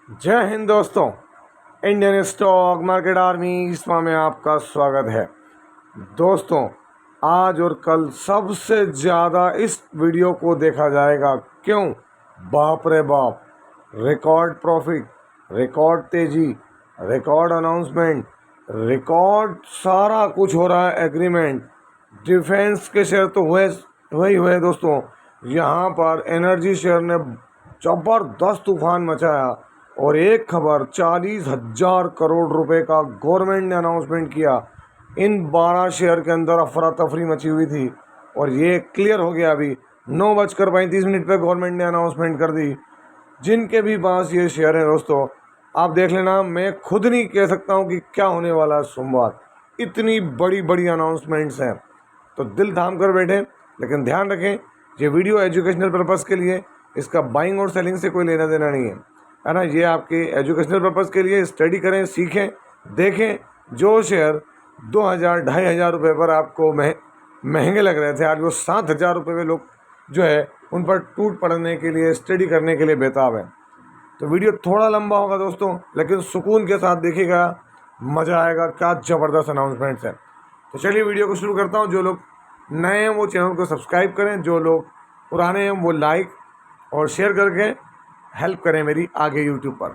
जय हिंद दोस्तों। Indian stock market army इसमें में आपका स्वागत है। दोस्तों, आज और कल सबसे ज़्यादा इस वीडियो को देखा जाएगा। क्यों? बाप रे बाप, रिकॉर्ड प्रॉफिट, रिकॉर्ड तेजी, रिकॉर्ड अनाउंसमेंट, रिकॉर्ड सारा कुछ हो रहा है। एग्रीमेंट, डिफेंस के शेयर तो वही हुए दोस्तों। यहाँ पर एनर्जी शेयर ने ज़बरदस्त तूफान मचाया और एक खबर 40,000 करोड़ रुपए का गवर्नमेंट ने अनाउंसमेंट किया। इन 12 शेयर के अंदर अफरा तफरी मची हुई थी और ये क्लियर हो गया। अभी 9:35 पे गवर्नमेंट ने अनाउंसमेंट कर दी। जिनके भी पास ये शेयर हैं दोस्तों, आप देख लेना। मैं खुद नहीं कह सकता हूँ कि क्या होने वाला है सोमवार। इतनी बड़ी बड़ी अनाउंसमेंट्स हैं तो दिल थाम कर बैठे। लेकिन ध्यान रखें, ये वीडियो एजुकेशनल पर्पज़ के लिए, इसका बाइंग और सेलिंग से कोई लेना देना नहीं है ना। ये आपके एजुकेशनल पर्पज़ के लिए, स्टडी करें, सीखें, देखें। जो शेयर 2,000-2,500 रुपये पर आपको महंगे लग रहे थे, आज वो 7,000 रुपये में लोग जो है उन पर टूट पड़ने के लिए, स्टडी करने के लिए बेताब है। तो वीडियो थोड़ा लंबा होगा दोस्तों, लेकिन सुकून के साथ देखिएगा, मज़ा आएगा। क्या ज़बरदस्त अनाउंसमेंट्स हैं। तो चलिए वीडियो को शुरू करता हूँ। जो लोग नए हैं वो चैनल को सब्सक्राइब करें, जो लोग पुराने हैं वो लाइक और शेयर करके हेल्प करें मेरी आगे यूट्यूब पर।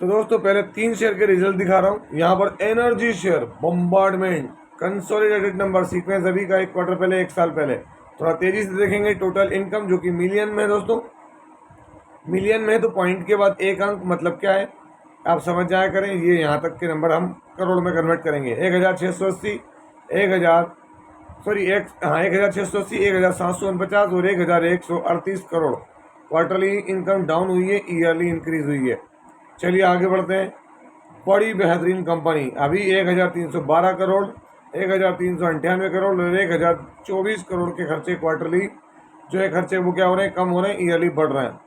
तो दोस्तों, पहले 3 शेयर के रिजल्ट दिखा रहा हूँ। यहाँ पर energy share, bombardment, consolidated number, sequence अभी का 1 क्वार्टर पहले, 1 साल पहले। थोड़ा तेजी से देखेंगे। टोटल इनकम जो कि मिलियन में है दोस्तों, मिलियन में है तो पॉइंट के बाद एक अंक, मतलब क्या है आप समझ जाया करें। ये यहाँ तक के नंबर हम करोड़ में कन्वर्ट करेंगे। 1,680, 1,680, 1,749 और 1,138 करोड़। क्वार्टरली इनकम डाउन हुई है, ईयरली इंक्रीज हुई है। चलिए आगे बढ़ते हैं। बड़ी बेहतरीन कंपनी, अभी 1,312 करोड़, 1,398 करोड़ और 1,024 करोड़ के खर्चे क्वार्टरली जो है खर्चे वो क्या हो रहे हैं, कम हो रहे हैं, ईयरली बढ़ रहे हैं।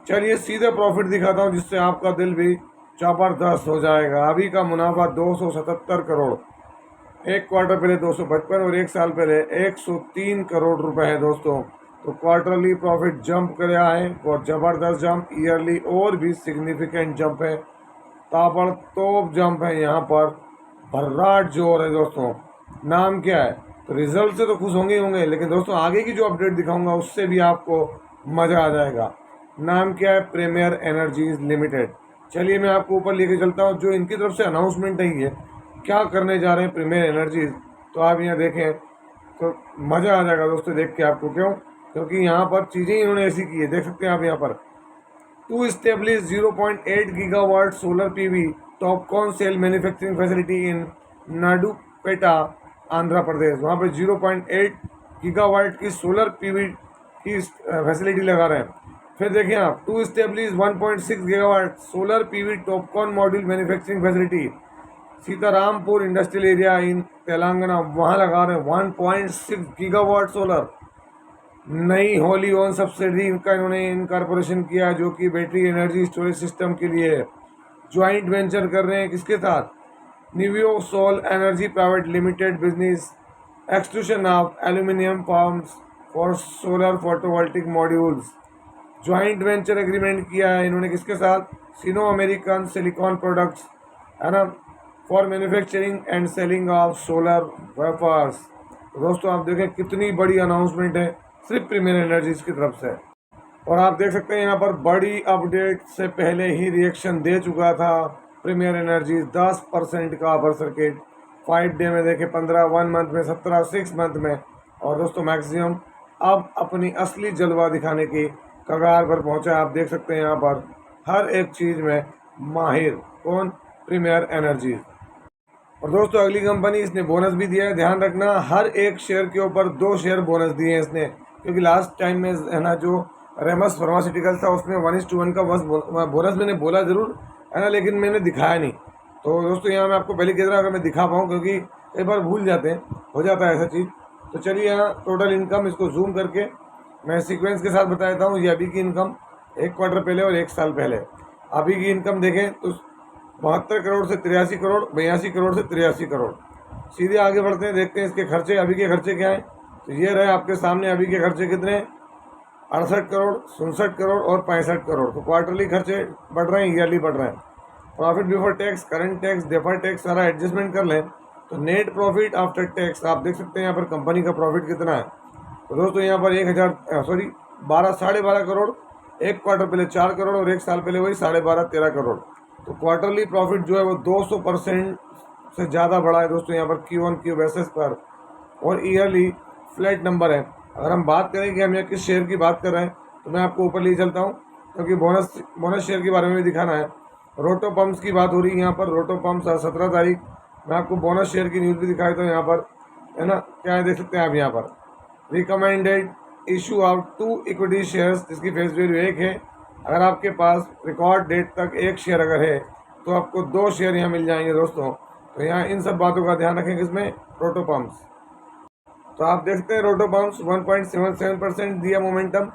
चलिए सीधे प्रॉफिट दिखाता हूँ जिससे आपका दिल भी जबरदस्त हो जाएगा। अभी का मुनाफा 277 करोड़, 1 क्वार्टर पहले 255 और 1 साल पहले 103 करोड़ रुपए है दोस्तों। तो क्वार्टरली प्रॉफिट जंप कर रहा है, बहुत ज़बरदस्त जंप। ईयरली और भी सिग्निफिकेंट जंप है, ताबड़तोड़ जंप है। यहाँ पर भर्राट जोर है दोस्तों। नाम क्या है? तो रिजल्ट से तो खुश होंगे, लेकिन दोस्तों आगे की जो अपडेट दिखाऊंगा उससे भी आपको मज़ा आ जाएगा। नाम क्या है? Premier Energies Limited. चलिए मैं आपको ऊपर लेके चलता हूँ। जो इनकी तरफ से अनाउंसमेंट है, ये क्या करने जा रहे हैं प्रीमियर एनर्जीज, तो आप यहाँ देखें तो मज़ा आ जाएगा दोस्तों देख के आपको। क्यों? क्योंकि यहाँ पर चीज़ें इन्होंने ऐसी की है, देख सकते हैं आप यहाँ पर। To establish 0.8 gigawatt solar PV TOPCon cell manufacturing facility in Naidupeta, Andhra Pradesh. वहाँ पर 0.8 गीगावाट की सोलर पीवी की फैसिलिटी लगा रहे हैं। फिर देखिए आप, to establish 1.6 gigawatt solar PV TOPCon module manufacturing facility Sitarampur industrial area in Telangana, वहाँ लगा रहे हैं 1.6 गीगावाट सोलर। नई होली ओन सब्सिडी का इन्होंने इनकॉर्पोरेशन किया, जो कि बैटरी एनर्जी स्टोरेज सिस्टम के लिए है। ज्वाइंट वेंचर कर रहे हैं किसके साथ? Nivio Sol Energy Private Limited business extrusion of aluminium forms for solar photovoltaic modules. Joint venture agreement किया है इन्होंने किसके साथ? सिनो अमेरिकन सिलिकॉन प्रोडक्ट्स, है ना, for manufacturing and selling of solar wafers. दोस्तों आप देखें कितनी बड़ी अनाउंसमेंट है सिर्फ प्रीमियर एनर्जीज की तरफ से। और आप देख सकते हैं यहाँ पर बड़ी अपडेट से पहले ही रिएक्शन दे चुका था प्रीमियर एनर्जीज। 10% का अपर सर्किट 5 डे में देखे, 15 1 मंथ में, 17 6 मंथ में। और दोस्तों मैक्सिमम अब अपनी असली जलवा दिखाने की कगार पर पहुँचा। आप देख सकते हैं यहाँ पर हर एक चीज़ में माहिर। कौन? Premier Energies. और दोस्तों अगली कंपनी, इसने बोनस भी दिया है। ध्यान रखना, हर एक शेयर के ऊपर 2 शेयर बोनस दिए हैं इसने। क्योंकि लास्ट टाइम में है ना, जो रेमस फार्मास्यूटिकल था उसमें 1:1 का बोनस मैंने बोला ज़रूर, है ना, लेकिन मैंने दिखाया नहीं। तो दोस्तों यहाँ मैं आपको पहले कह रहा, अगर मैं दिखा पाऊँ, क्योंकि कई बार भूल जाते हैं, हो जाता है ऐसा चीज़। तो चलिए यहाँ टोटल इनकम, इसको जूम करके मैं सीक्वेंस के साथ बता देता हूँ। ये अभी की इनकम 1 क्वार्टर पहले और 1 साल पहले। अभी की इनकम देखें तो 72 करोड़ से 83 करोड़, 82 करोड़ से 83 करोड़। सीधे आगे बढ़ते हैं, देखते हैं इसके खर्चे। अभी के खर्चे क्या हैं, तो ये रहे आपके सामने। अभी के खर्चे कितने हैं? 68 करोड़, 67 करोड़ और 65 करोड़। तो क्वार्टरली खर्चे बढ़ रहे हैं, ईयरली बढ़ रहे हैं। Profit before tax, current tax, deferred tax सारा एडजस्टमेंट कर लें तो नेट प्रॉफिट आफ्टर टैक्स आप देख सकते हैं यहाँ पर कंपनी का प्रॉफिट कितना है। तो दोस्तों यहाँ पर 12.5 करोड़, एक क्वार्टर पहले 4 करोड़ और एक साल पहले वही 13.5 करोड़। तो क्वार्टरली प्रॉफिट जो है वो 200% से ज़्यादा बढ़ा है दोस्तों यहाँ पर क्यू ऑन क्यू बेसिस पर, और ईयरली फ्लैट नंबर है। अगर हम बात करें कि हम यहाँ किस शेयर की बात कर रहे हैं तो मैं आपको ऊपर ले चलता हूँ, क्योंकि बोनस शेयर के बारे में भी दिखाना है। रोटो पम्प्स की बात हो रही है यहाँ पर। रोटो पम्प्स 17 तारीख, मैं आपको बोनस शेयर की न्यूज़ भी दिखाई तो यहाँ पर, है ना, क्या है देख सकते हैं आप यहाँ पर। Recommended issue of 2 equity shares, जिसकी फेस वैल्यू 1 है। अगर आपके पास रिकॉर्ड डेट तक 1 शेयर अगर है तो आपको 2 शेयर यहाँ मिल जाएंगे दोस्तों। तो यहाँ इन सब बातों का ध्यान रखें किसमें, रोटो पम्प्स। तो आप देखते हैं रोटो पम्प्स 1.77% दिया मोमेंटम।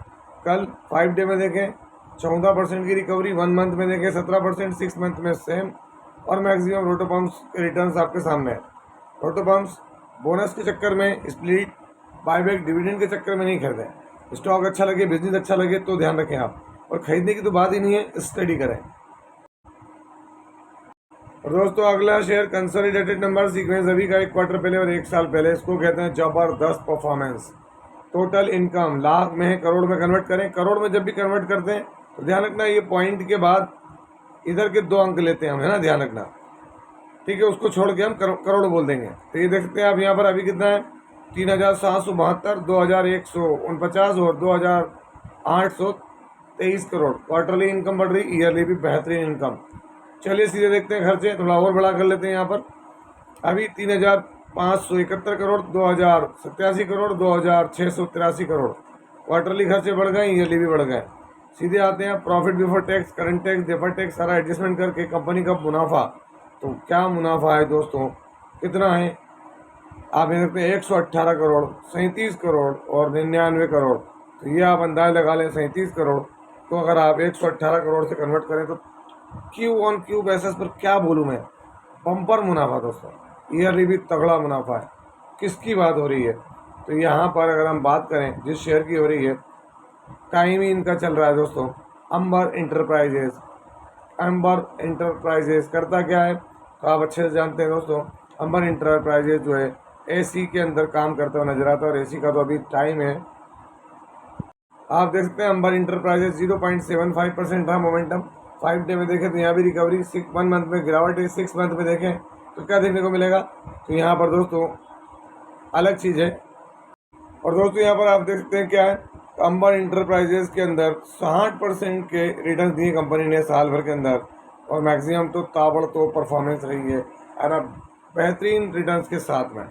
कल 5 डे में देखें 14% की रिकवरी, 1 मंथ में देखें 17%, 6 मंथ में सेम, और मैक्सिमम रोटो पम्प्स के रिटर्न्स आपके सामने है। रोटो पम्प्स बोनस के चक्कर में, स्प्लिट, बायबैक, डिविडेंड के चक्कर में नहीं खरीदें। स्टॉक अच्छा लगे, बिजनेस अच्छा लगे तो ध्यान रखें आप, और खरीदने की तो बात ही नहीं है, स्टडी करें। और दोस्तों अगला शेयर कंसोलिडेटेड नंबर सीक्वेंस अभी का 1 क्वार्टर पहले और 1 साल पहले, इसको कहते हैं जबरदस्त परफॉर्मेंस। टोटल इनकम लाख में है, करोड़ में कन्वर्ट करें। करोड़ में जब भी कन्वर्ट करते हैं तो ध्यान रखना ये पॉइंट के बाद इधर के 2 अंक लेते हैं हम, है ना, ध्यान रखना, ठीक है। उसको छोड़ के हम करोड़ बोल देंगे। तो ये देखते हैं आप यहाँ पर अभी कितना है, 3,772, 2,149 और 2,823 करोड़। क्वार्टरली इनकम बढ़ रही, ईयरली भी बेहतरीन इनकम। चलिए सीधे देखते हैं खर्चे, थोड़ा और बड़ा कर लेते हैं यहाँ पर। अभी 3,571 करोड़, 2,087 करोड़, 2,683 करोड़। क्वार्टरली खर्चे बढ़ गए, ईयरली भी बढ़ गए। सीधे आते हैं profit before tax, current tax, deferred tax सारा एडजस्टमेंट करके कंपनी का मुनाफा। तो क्या मुनाफा है दोस्तों, कितना है आप देख सकते हैं, 118 करोड़, 37 करोड़ और 99 करोड़। तो ये आप अंदाज लगा लें 37 करोड़। तो अगर आप 118 करोड़ से कन्वर्ट करें तो क्यू ऑन क्यू बेसिस पर क्या बोलूँ मैं, बम्पर मुनाफा दोस्तों। ईयरली भी तगड़ा मुनाफा है। किसकी बात हो रही है, तो यहाँ पर अगर हम बात करें जिस शेयर की हो रही है, टाइम ही इनका चल रहा है दोस्तों, अंबर इंटरप्राइजेज। अंबर इंटरप्राइजेज करता क्या है तो आप अच्छे से जानते हैं दोस्तों। अंबर इंटरप्राइजेज जो है एसी के अंदर काम करता हुआ नजर आता है, और एसी का तो अभी टाइम है। आप देख सकते हैं अंबर इंटरप्राइजेज 0.75% रहा मोमेंटम। 5 डे में देखें तो यहाँ भी रिकवरी, 1 मंथ में गिरावट है, 6 मंथ में देखें तो क्या देखने को मिलेगा। तो यहाँ पर दोस्तों अलग चीज़ है। और दोस्तों यहाँ पर आप देख सकते हैं क्या है, अंबर इंटरप्राइजेज के अंदर 60% के रिटर्न दिए कंपनी ने साल भर के अंदर, और मैक्सिमम तो ताबड़तोड़ परफॉर्मेंस रही है ना, बेहतरीन रिटर्न्स के साथ में।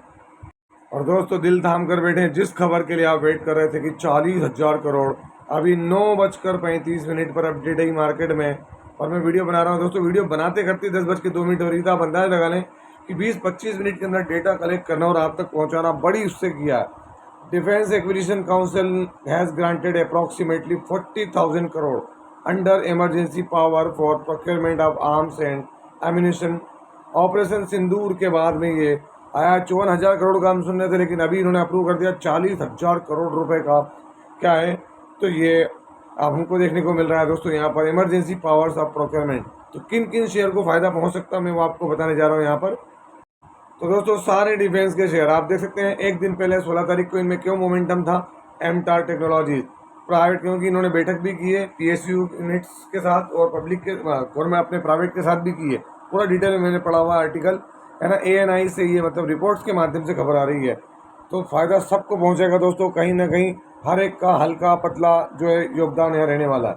और दोस्तों दिल थाम कर बैठे, जिस खबर के लिए आप वेट कर रहे थे कि 40,000 करोड़, अभी 9:35 पर अपडेट है मार्केट में, और मैं वीडियो बना रहा हूँ दोस्तों। वीडियो बनाते करते 10:02 हो रही था। आप अंदाज लगा लें कि 20-25 मिनट के अंदर डेटा कलेक्ट करना और आप तक पहुँचाना बड़ी उससे किया है। Defence Acquisition Council has granted approximately 40,000 crore under emergency power for procurement of arms and ammunition. Operation Sindoor के बाद में ये आया। 54,000 करोड़ का हम सुन रहे थे, लेकिन अभी इन्होंने अप्रूव कर दिया 40,000 करोड़ रुपए का। क्या है तो ये अब हमको देखने को मिल रहा है दोस्तों यहाँ पर इमरजेंसी पावर्स ऑफ प्रोक्योरमेंट। तो किन किन शेयर को फायदा पहुँच सकता है मैं वो आपको बताने जा रहा हूँ यहाँ पर। तो दोस्तों सारे डिफेंस के शेयर आप देख सकते हैं। एक दिन पहले 16 तारीख को इनमें क्यों मोमेंटम था, एमटार टेक्नोलॉजीज प्राइवेट, क्योंकि इन्होंने बैठक भी की है पीएसयू यूनिट्स के साथ और पब्लिक के गवर्नमेंट अपने प्राइवेट के साथ भी की है। पूरा डिटेल में मैंने पढ़ा हुआ आर्टिकल है ना, ANI से ये मतलब रिपोर्ट्स के माध्यम से खबर आ रही है। तो फ़ायदा सबको पहुंचेगा दोस्तों, कहीं ना कहीं हर एक का हल्का पतला जो है योगदान यहाँ रहने वाला है।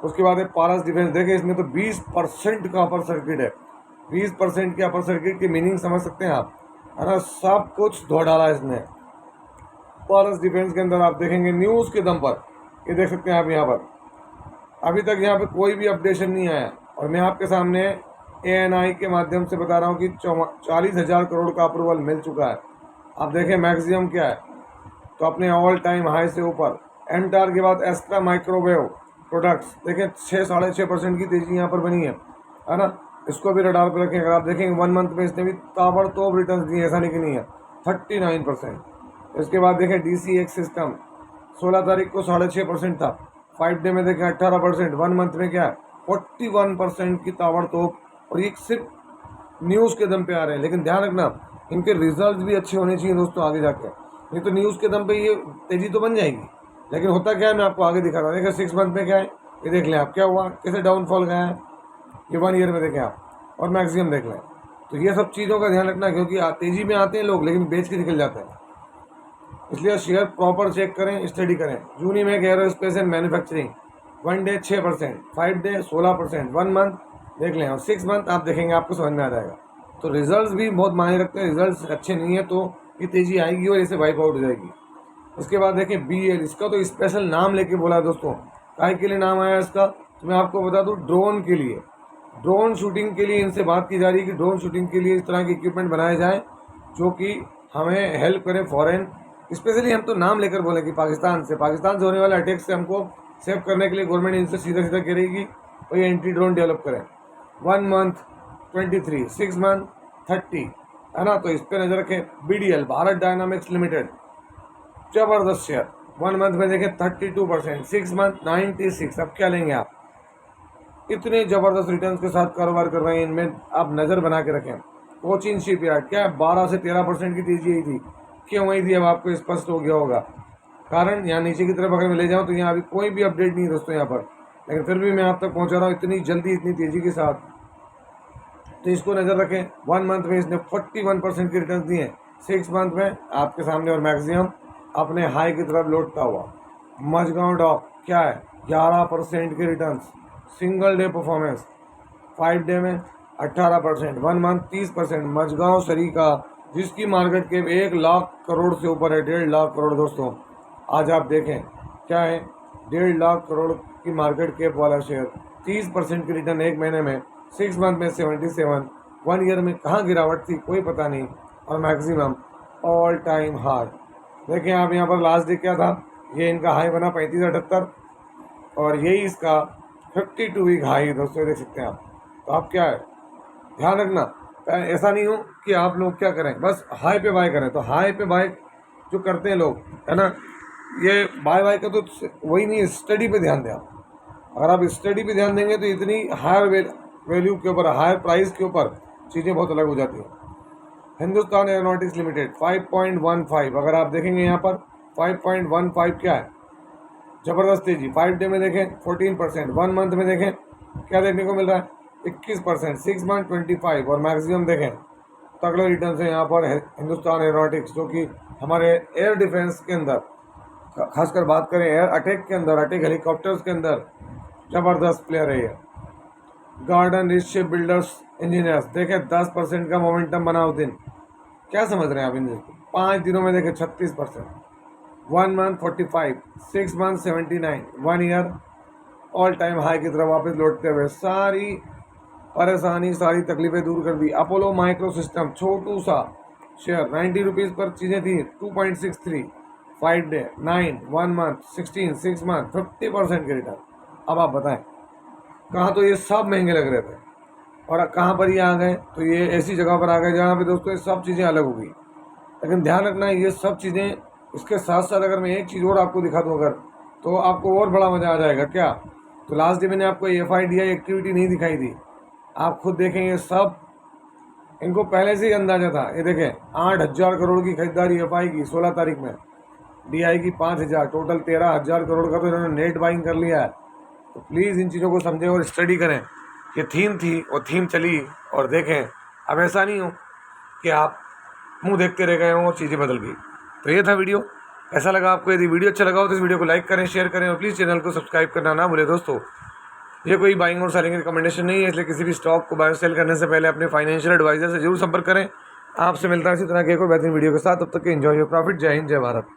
उसके बाद है पारस डिफेंस, देखें इसमें तो 20% का अपर सर्किट है। 20% के अपर सर्किट की मीनिंग समझ सकते हैं आप, है ना, सब कुछ धो डाला है इसने। पारस डिफेंस के अंदर आप देखेंगे न्यूज़ के दम पर, ये देख सकते हैं आप यहाँ पर, अभी तक यहाँ पे कोई भी अपडेशन नहीं आया, और मैं आपके सामने ANI के माध्यम से बता रहा हूँ कि 40,000 करोड़ का अप्रूवल मिल चुका है। आप देखें मैक्सिमम क्या है, तो अपने ऑल टाइम हाई से ऊपर। एमटार के बाद एस्ट्रा माइक्रोवेव प्रोडक्ट्स देखें 6-6.5% की तेज़ी यहाँ पर बनी है ना। इसको भी रडार पर रखें। अगर आप देखेंगे 1 मंथ में इसने भी ताबड़तोड़ रिटर्न दिए, ऐसा नहीं कि नहीं है, 39%। इसके बाद देखें DCX सिस्टम 16 तारीख को 6.5% था, 5 डे में देखें 18%, 1 मंथ में क्या है 41% की ताबड़तोड़। और ये सिर्फ न्यूज़ के दम पे आ रहे हैं, लेकिन ध्यान रखना इनके रिजल्ट भी अच्छे होने चाहिए दोस्तों आगे जाके। नहीं तो न्यूज़ के दम पे ये तेज़ी तो बन जाएगी, लेकिन होता क्या है मैं आपको आगे दिखा रहा हूँ। देखिए 6 मंथ में क्या है, ये देख लें आप क्या हुआ, कैसे डाउनफॉल गया है, ये 1 ईयर में देखें आप, और मैक्सिमम देख लें। तो ये सब चीज़ों का ध्यान रखना, क्योंकि तेज़ी में आते हैं लोग लेकिन बेच के निकल जाते हैं। इसलिए शेयर प्रॉपर चेक करें, स्टडी करें। जूनी में aerospace and manufacturing 1 day 6%, 5 day 16%, 1 month देख लें, और 6 मंथ आप देखेंगे आपको समझ में आ जाएगा। तो रिजल्ट्स भी बहुत मायने रखते हैं, रिजल्ट्स अच्छे नहीं है तो ये तेज़ी आएगी और इसे वाइप आउट हो जाएगी। उसके बाद देखें BL, इसका तो स्पेशल नाम लेके बोला है दोस्तों। काय के लिए नाम आया इसका, तो मैं आपको बता दूं ड्रोन के लिए, ड्रोन शूटिंग के लिए इनसे बात की जा रही है कि ड्रोन शूटिंग के लिए इस तरह के इक्विपमेंट बनाए जाएँ जो कि हमें हेल्प करें फॉरेन। स्पेशली हम तो नाम लेकर बोले कि पाकिस्तान से होने वाले अटैक से हमको सेव करने के लिए गवर्नमेंट इनसे सीधा सीधा करेगी और ये एंटी ड्रोन डेवलप करें। 1 मंथ 23, 6 मंथ 30, है ना। तो इस पर नज़र रखें। BDL, भारत डायनामिक्स लिमिटेड, जबरदस्त शेयर, 1 मंथ में देखें 32%, 6 मंथ 96। अब क्या लेंगे आप, इतने ज़बरदस्त रिटर्न्स के साथ कारोबार कर रहे हैं, इनमें आप नज़र बना के रखें। कोचिन शिपयार्ड क्या है, 12 से 13% की तेजी आई थी। क्यों आई थी अब आपको स्पष्ट हो गया होगा कारण। यहाँ नीचे की तरफ अगर मैं ले जाऊँ तो यहाँ अभी कोई भी अपडेट नहीं दोस्तों यहाँ पर, लेकिन फिर भी मैं आप तक पहुँचा रहा हूँ इतनी जल्दी इतनी तेज़ी के साथ। तो इसको नज़र रखें। 1 मंथ में इसने 41% के रिटर्न दिए, 6 मंथ में आपके सामने और मैक्सिमम अपने हाई की तरफ लौटता हुआ। मझगांव डॉक क्या है, 11% के returns, single day performance, 5 day में 18%, 1 मंथ 30%। मझगांव सरीका जिसकी मार्केट कैप 1 लाख करोड़ से ऊपर है, 1.5 लाख करोड़ दोस्तों। आज आप देखें क्या है, 1.5 लाख करोड़ की मार्केट कैप वाला शेयर, 30% की रिटर्न 1 महीने में, 6 मंथ में 77, 1 ईयर में कहाँ गिरावट थी कोई पता नहीं, और मैक्सिमम ऑल टाइम हाई। देखें आप यहाँ पर लास्ट डे क्या था, ये इनका हाई बना 3578 और यही इसका 52 वीक हाई दोस्तों, देख सकते हैं आप। तो आप क्या है ध्यान रखना, ऐसा नहीं हो कि आप लोग क्या करें बस हाई पे बाय करें। तो हाई पे बाय जो करते हैं लोग, है ना, ये बाय का तो वही नहीं, स्टडी पे ध्यान दें आप। अगर आप स्टडी पे ध्यान देंगे तो इतनी हायर वैल्यू के ऊपर, हायर प्राइस के ऊपर चीज़ें बहुत अलग हो जाती हैं। हिंदुस्तान एरोनॉटिक्स लिमिटेड 5.15, अगर आप देखेंगे यहाँ पर 5.15 क्या है, ज़बरदस्त तेजी। 5 डे में देखें 14%, 1 मंथ में देखें क्या देखने को मिल रहा है 21%, 6 मंथ 25, और मैक्सिमम देखें तगड़े रिटर्न है यहाँ पर हिंदुस्तान एरोनॉटिक्स, जो कि हमारे एयर डिफेंस के अंदर, खासकर बात करें एयर अटैक के अंदर, अटैक हेलीकॉप्टर्स के अंदर ज़बरदस्त प्लेयर है ये। Garden rich ship builders engineers देखें 10% का मोमेंटम बना उस दिन, क्या समझ रहे हैं आप इन 5 दिनों में देखें 36%, 1 month 45, 6 month 79, 1 year all time high की तरफ वापस लौटते हुए सारी परेशानी सारी तकलीफें दूर कर दी। अपोलो माइक्रो सिस्टम छोटू सा शेयर, 90 रुपीज़ पर चीज़ें थी, 2.63, 5 डे 9, 1 मंथ 16, 6 मंथ 50% के रिटर्न। अब आप बताएं कहाँ, तो ये सब महंगे लग रहे थे और कहाँ पर ये आ गए, तो ये ऐसी जगह पर आ गए जहाँ पे दोस्तों ये सब चीज़ें अलग हो गई। लेकिन ध्यान रखना ये सब चीज़ें, इसके साथ साथ अगर मैं एक चीज़ और आपको दिखा दूँ अगर, तो आपको और बड़ा मज़ा आ जाएगा। क्या, तो लास्ट डे मैंने आपको FIDI एक्टिविटी नहीं दिखाई थी, आप खुद देखें ये सब इनको पहले से ही अंदाजा था। ये देखें 8,000 करोड़ की खरीदारी FI की 16 तारीख में, DI की 5,000, टोटल 13,000 करोड़ का तो इन्होंने नेट बाइंग कर लिया है। तो प्लीज़ इन चीज़ों को समझें और स्टडी करें। ये थीम थी और थीम चली, और देखें अब ऐसा नहीं हो कि आप मुंह देखते रह गए हों और चीज़ें बदल गई। तो ये था वीडियो, ऐसा लगा आपको, यदि वीडियो अच्छा लगा हो तो इस वीडियो को लाइक करें, शेयर करें और प्लीज़ चैनल को सब्सक्राइब करना ना भूलें दोस्तों। ये कोई बाइंग और सेलिंग रिकमेंडेशन नहीं है, इसलिए किसी भी स्टॉक को बाय सेल करने से पहले अपने फाइनेंशियल एडवाइजर से जरूर संपर्क करें। आपसे मिलता है इसी तरह के एक और बेहतरीन वीडियो के साथ, तब तक के एंजॉय योर प्रॉफिट। जय हिंद, जय भारत।